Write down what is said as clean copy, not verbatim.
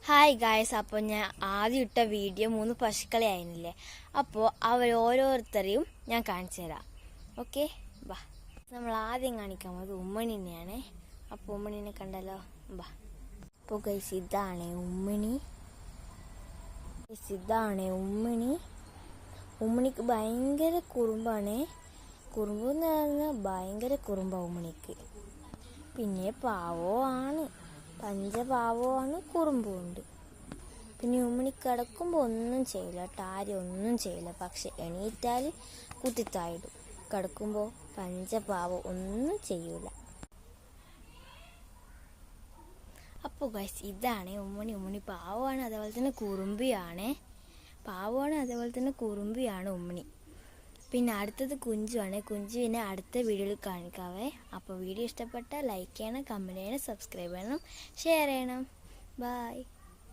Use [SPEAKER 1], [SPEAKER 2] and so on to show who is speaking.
[SPEAKER 1] Hi guys, അപ്പോൾ ഞാൻ ആദ്യം ഇട്ട വീഡിയോ 3 പശുക്കളെ ആയിരുന്നില്ലേ. അപ്പോൾ അവർ ഓരോരുത്തരെയും ഞാൻ കാണിച്ചു തരാം. ഓക്കെ, വാ. നമ്മൾ ആദ്യം കാണിക്കാൻ പോകുന്നത് ഉമ്മണിനെയാണ്. അപ്പോൾ ഉമ്മണിനെ കണ്ടല്ലോ, വാ. അപ്പോൾ ഗൈസ് ഇതാണ് ഉമ്മണി. ഉമ്മണിക്ക് ഭയങ്കര കുറുമ്പാണ്. കുറുമ്പെന്ന് പറഞ്ഞാൽ ഭയങ്കര കുറുമ്പാണ് ഉമ്മണിക്ക്. പിന്നെ പാവമാണ്, പഞ്ചപാവമാണ്, കുറുമ്പുണ്ട്. പിന്നെ ഉമ്മണി കിടക്കുമ്പോൾ ഒന്നും ചെയ്യില്ല കേട്ടോ, ആരും ഒന്നും ചെയ്യില്ല. പക്ഷെ എണീറ്റാൽ കുത്തിത്തായിടും. കിടക്കുമ്പോൾ പഞ്ചപാവം ഒന്നും ചെയ്യൂല. അപ്പോൾ ഗൈസ് ഇതാണ് ഉമ്മണി പാവമാണ്, അതേപോലെ തന്നെ കുറുമ്പിയാണ് ഉമ്മണി. പിന്നെ അടുത്തത് കുഞ്ചുവാണ്. കുഞ്ചുവിനെ അടുത്ത വീഡിയോയിൽ കാണിക്കാവേ. അപ്പോൾ വീഡിയോ ഇഷ്ടപ്പെട്ടാൽ ലൈക്ക് ചെയ്യണം, കമൻറ്റ് ചെയ്യണം, സബ്സ്ക്രൈബ് ചെയ്യണം, ഷെയർ ചെയ്യണം. ബൈ.